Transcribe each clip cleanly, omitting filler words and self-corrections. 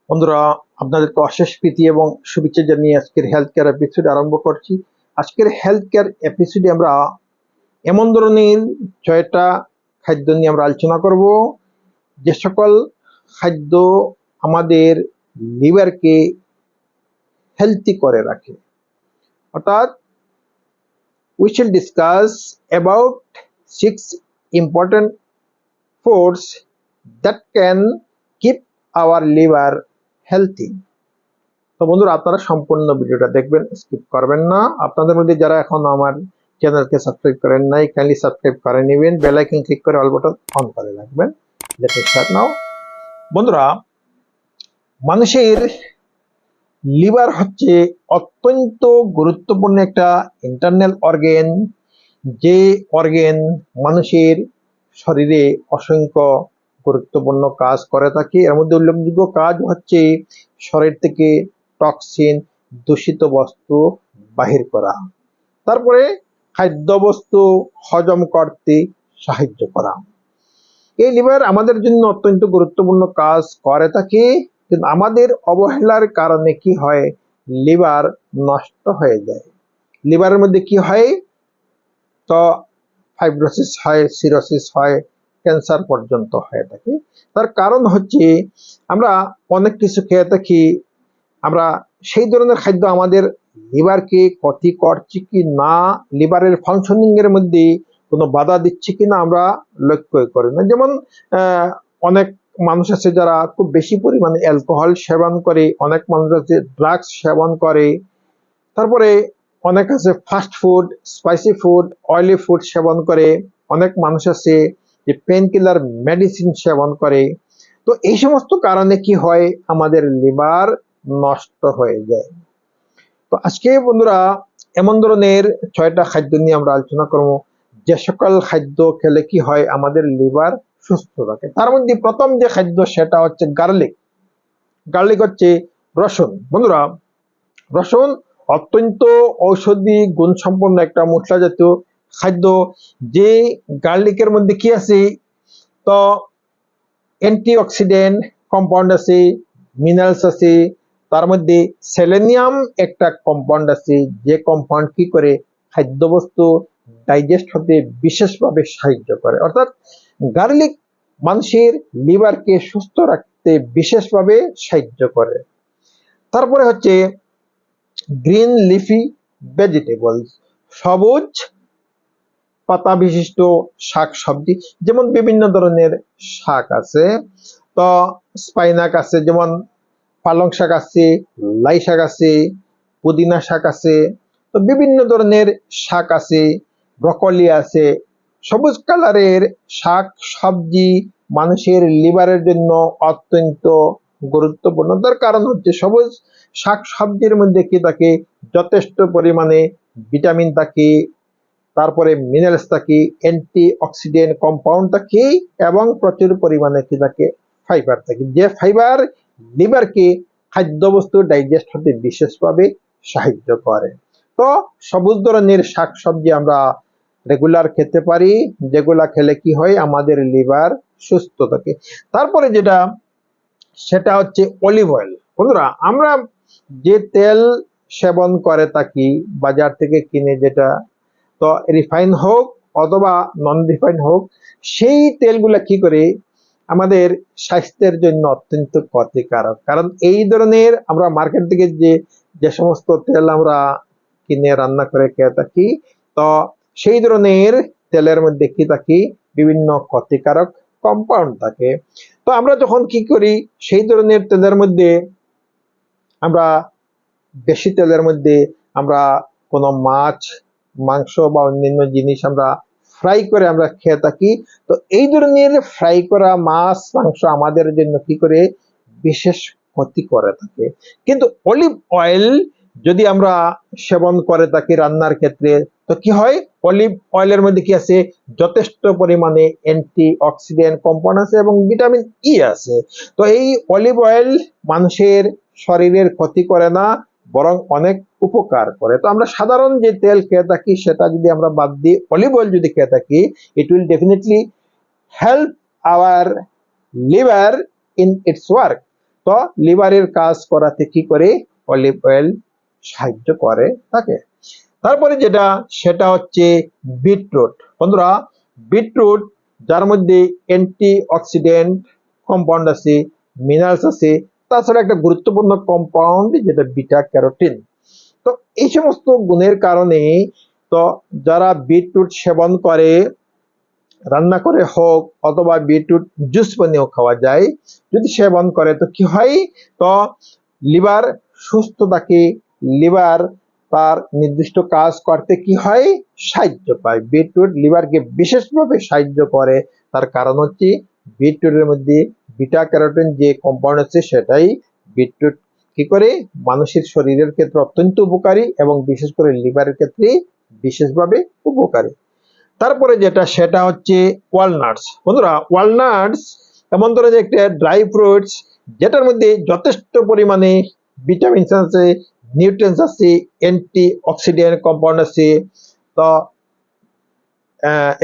বন্ধুরা, আপনাদেরকে অশেষ প্রীতি এবং শুভেচ্ছা জানিয়ে আজকের হেলথ কেয়ার এপিসোড আরম্ভ করছি। আজকের হেলথ কেয়ার এপিসোডে আমরা এমন ধরনের 6টা খাদ্য নিয়ে আমরা আলোচনা করব, যে সকল খাদ্য আমাদের লিভারকে হেলথি করে রাখে। অর্থাৎ we shall discuss about 6 important foods that can keep our liver healthy. তো বন্ধুরা, আপনারা সম্পূর্ণ ভিডিওটা দেখবেন, স্কিপ করবেন না। আপনাদের মধ্যে যারা এখন আমার চ্যানেলকে সাবস্ক্রাইব করেন নাই, কাইন্ডলি সাবস্ক্রাইব করে নেবেন, বেল আইকন ক্লিক করে অল বাটন অন করে রাখবেন। Let's start now. বন্ধুরা, মানুষের লিভার হচ্ছে অত্যন্ত গুরুত্বপূর্ণ একটা ইন্টারনাল অর্গান, যে অর্গান মানুষের শরীরে অসংখ্য গুরুত্বপূর্ণ কাজ করে থাকে। এর মধ্যে উল্লেখযোগ্য কাজ হচ্ছে শরীর থেকে টক্সিন, দূষিত বস্তু বাহির করা, তারপরে খাদ্যবস্তু হজম করতে সাহায্য করা। এই লিভার আমাদের জন্য অত্যন্ত গুরুত্বপূর্ণ কাজ করে থাকে, কিন্তু আমাদের অবহেলার কারণে কি হয়, লিভার নষ্ট হয়ে যায়। লিভারের মধ্যে কি হয়, তো ফাইব্রোসিস হয়, সিরোসিস হয়, ক্যান্সার পর্যন্ত হয়ে থাকে। তার কারণ হচ্ছে আমরা অনেক কিছু খেয়ে থাকি, আমরা সেই ধরনের খাদ্য আমাদের লিভারকে ক্ষতি করছে কি না, লিভারের ফাংশনিং এর মধ্যে কোনো বাধা দিচ্ছে কিনা আমরা লক্ষ্য করি না। যেমন অনেক মানুষ আছে যারা খুব বেশি পরিমাণে অ্যালকোহল সেবন করে, অনেক মানুষ আছে ড্রাগস সেবন করে, তারপরে অনেক আছে fast food, spicy food, oily food সেবন করে, অনেক মানুষ আছে যে পেন কিলার মেডিসিন সেবন করে। তো এই সমস্ত কারণে কি হয়, আমাদের লিভার নষ্ট হয়ে যায়। তো আজকে বন্ধুরা, এমন ধরনের 6টা খাদ্য নিয়ে আমরা আলোচনা করব, যে সকল খাদ্য খেলে কি হয়, আমাদের লিভার সুস্থ থাকে। তার মধ্যে প্রথম যে খাদ্য সেটা হচ্ছে গার্লিক। গার্লিক হচ্ছে রসুন। বন্ধুরা, রসুন অত্যন্ত ঔষধি গুণসম্পন্ন একটা মশলা জাতীয় খাদ্য। যে গার্লিকের মধ্যে কি আছে, তো অ্যান্টিঅক্সিডেন্ট কম্পাউন্ড আছে, মিনারেলস আছে, তার মধ্যে সেলেনিয়াম একটা কম্পাউন্ড আছে, যে কম্পাউন্ড কি করে, খাদ্যবস্তু ডাইজেস্ট হতে বিশেষভাবে সাহায্য করে। অর্থাৎ গার্লিক মানুষের লিভারকে সুস্থ রাখতে বিশেষভাবে সাহায্য করে। তারপরে হচ্ছে গ্রিন লিফি ভেজিটেবলস, সবুজ পাতা বিশিষ্ট শাক সবজি, যেমন বিভিন্ন ধরনের শাক আছে। তো স্পাইনাক আছে, যেমন পালং শাক আছে, লাই শাক আছে, পুদিনা শাক আছে, তো বিভিন্ন ধরনের শাক আছে, ব্রকলি আছে। সবুজ কালারের শাক সবজি মানুষের লিভারের জন্য অত্যন্ত গুরুত্বপূর্ণ। তার কারণ হচ্ছে সবুজ শাক সবজির মধ্যে কি থাকে, যথেষ্ট পরিমাণে ভিটামিন থাকে, তারপরে মিনারেলস থাকে, অ্যান্টি অক্সিডেন্ট কম্পাউন্ড থাকে, এবং প্রচুর পরিমাণে কি থাকে, ফাইবার থাকে, যে ফাইবার লিভারকে খাদ্যবস্তু ডাইজেস্ট হতে বিশেষভাবে সাহায্য করে। তো সবুজ ধরনের শাকসবজি আমরা রেগুলার খেতে পারি, যেগুলা খেলে কি হয়, আমাদের লিভার সুস্থ থাকে। তারপরে যেটা সেটা হচ্ছে অলিভ অয়েল। বন্ধুরা, আমরা যে তেল সেবন করে থাকি বাজার থেকে কিনে, যেটা তো রিফাইন হোক অথবা নন রিফাইন হোক, সেই তেলগুলা কি করে, আমাদের স্বাস্থ্যের জন্য অত্যন্ত ক্ষতিকারক। কারণ এই ধরনের আমরা মার্কেট থেকে যে সমস্ত তেল আমরা কিনে রান্না করে খেয়ে থাকি, তো সেই ধরনের তেলের মধ্যে কি থাকে, বিভিন্ন ক্ষতিকারক কম্পাউন্ড থাকে। তো আমরা যখন কি করি, সেই ধরনের তেলের মধ্যে আমরা বেশি তেলের মধ্যে আমরা কোনো মাছ, মাংস বা অন্যান্য জিনিস আমরা ফ্রাই করে আমরা খেয়ে থাকি। তো এই ধরনের ফ্রাই করা মাছ মাংস আমাদের জন্য কি করে, বিশেষ ক্ষতি করে থাকে। কিন্তু অলিভ অয়েল যদি আমরা সেবন করে থাকি রান্নার ক্ষেত্রে, তো কি হয়, অলিভ অয়েলের মধ্যে কি আছে, যথেষ্ট পরিমাণে অ্যান্টি অক্সিডেন্ট কম্পাউন্ড আছে এবং ভিটামিন ই আছে। তো এই অলিভ অয়েল মানুষের শরীরের ক্ষতি করে না, বরং অনেক উপকার করে। তো আমরা সাধারণ যে তেল খেয়ে থাকি সেটা যদি আমরা বাদ দিই, অলিভ অয়েল যদি খেয়ে থাকি, it will definitely help our liver in it's work. তো তো লিভারের কাজ করাতে কি করে অলিভ অয়েল সাহায্য করে থাকে। তারপরে যেটা সেটা হচ্ছে বিটরুট। বন্ধুরা, বিটরুট যার মধ্যে অ্যান্টি অক্সিডেন্ট কম্পাউন্ড আছে, মিনারেলস আছে, তাছাড়া একটা গুরুত্বপূর্ণ কম্পাউন্ড যেটা বিটা ক্যারোটিন। তো এই সমস্ত গুণের কারণে তো যারা বিটরুট সেবন করে, রান্না করে হোক অথবা বিটরুট জুস বানিয়েও খাওয়া যায়, যদি সেবন করে তো কি হয়, তো লিভার সুস্থ থাকে, লিভার তার নির্দিষ্ট কাজ করতে কি হয় সাহায্য পায়। বিটরুট লিভারকে বিশেষভাবে সাহায্য করে, তার কারণ হচ্ছে বিটরুটের মধ্যে বিটা ক্যারোটিন যে কম্পাউন্ড আছে সেটাই বিটরুট কি করে মানুষের শরীরের ক্ষেত্রে অত্যন্ত উপকারী এবং বিশেষ করে লিভারের ক্ষেত্রে বিশেষভাবে উপকারী। তারপরে যেটা সেটা হচ্ছে ওয়ালনাটস। বন্ধুরা, ওয়ালনাটস এমন ধরনের একটা ড্রাই ফ্রুটস যেটার মধ্যে যথেষ্ট পরিমাণে ভিটামিনস আছে, নিউট্রিয়েন্টস আছে, অ্যান্টি অক্সিডেন্ট কম্পাউন্ড আছে। তো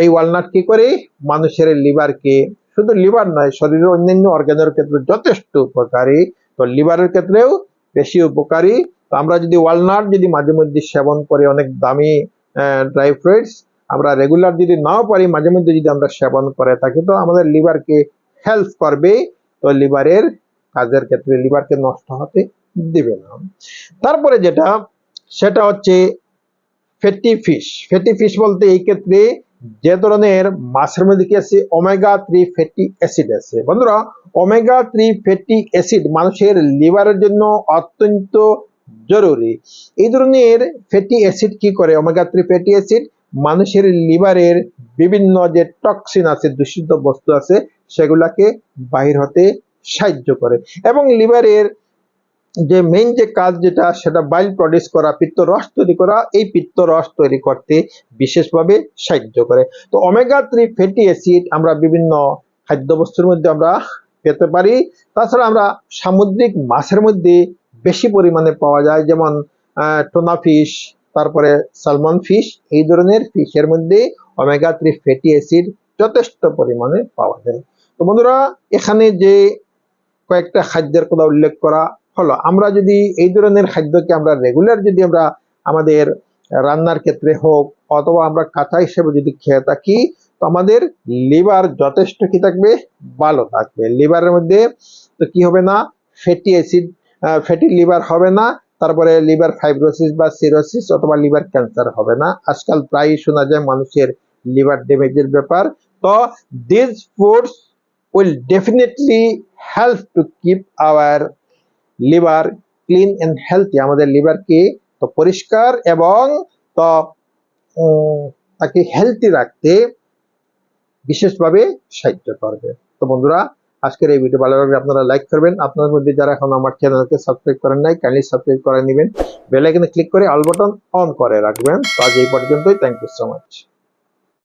এই ওয়ালনাট কি করে মানুষের লিভারকে, শুধু লিভার নয় শরীরের অন্যান্য অর্গানের ক্ষেত্রে যথেষ্ট উপকারী, তো লিভারের ক্ষেত্রেও বেশি উপকারী। তো আমরা যদি ওয়ালনাট যদি মাঝে মধ্যে সেবন করি, অনেক দামি ড্রাই ফ্রুটস আমরা রেগুলার যদি নাও পারি, মাঝে মধ্যে যদি আমরা সেবন করে থাকি, তো আমাদের লিভারকে হেল্প করবে, তো লিভারের কাজের ক্ষেত্রে লিভারকে নষ্ট হতে দিবে না। তারপরে যেটা সেটা হচ্ছে ফ্যাটি ফিশ। ফ্যাটি ফিশ বলতে এই ক্ষেত্রে যে ধরনের মাছের মধ্যে কি আছে ওমেগা 3 ফ্যাটি অ্যাসিড আছে। বন্ধুরা, ওমেগা 3 ফ্যাটি অ্যাসিড মানুষের লিভারের জন্য অত্যন্ত জরুরি। এই ধরনের ফ্যাটি অ্যাসিড কি করে, ওমেগা 3 ফ্যাটি অ্যাসিড মানুষের লিভারের বিভিন্ন যে টক্সিন আছে, দূষিত বস্তু আছে, সেগুলাকে বাহির হতে সাহায্য করে এবং লিভারের যে মেইন যে কাজ যেটা সেটা বাইল প্রডিউস করা, পিত্ত রস তৈরি করা, এই পিত্ত রস তৈরি করতে বিশেষভাবে সাহায্য করে। তো ওমেগা 3 ফ্যাটি অ্যাসিড আমরা বিভিন্ন খাদ্যবস্তুর মধ্যে আমরা পেতে পারি। তাছাড়া আমরা সামুদ্রিক মাছের মধ্যে বেশি পরিমাণে পাওয়া যায়, যেমন টুনা ফিশ, তারপরে সালমন ফিশ, এই ধরনের ফিশের মধ্যে ওমেগা 3 ফ্যাটি অ্যাসিড যথেষ্ট পরিমাণে পাওয়া যায়। তো বন্ধুরা, এখানে যে কয়েকটা খাদ্যের কথা উল্লেখ করা হলো, আমরা যদি এই ধরনের খাদ্যকে আমরা রেগুলার যদি আমরা আমাদের রান্নার ক্ষেত্রে হোক অথবা আমরা কাঁচা হিসেবে যদি খেয়ে থাকি, তো আমাদের লিভার যথেষ্ট কি থাকবে ভালো থাকবে। লিভারের মধ্যে তো কি হবে না, ফ্যাটি অ্যাসিড, ফ্যাটি লিভার হবে না, তারপরে লিভার ফাইব্রোসিস বা সিরোসিস অথবা লিভার ক্যান্সার হবে না। আজকাল প্রায় শোনা যায় মানুষের লিভার ড্যামেজের ব্যাপার। তো this foods will definitely help to keep our liver clean and healthy। আমাদের লিভারকে তো পরিষ্কার এবং তো তাকে হেলদি রাখতে বিশেষভাবে সাহায্য করবে। তো বন্ধুরা, আজকের এই ভিডিও ভালো লাগলে আপনারা লাইক করবেন। আপনাদের মধ্যে যারা এখন আমার চ্যানেলকে সাবস্ক্রাইব করেন নাই, কাইন্ডলি সাবস্ক্রাইব করে নেবেন, বেল আইকনে ক্লিক করে অল বাটন অন করে রাখবেন। তো আজ এই পর্যন্তই। Thank you so much.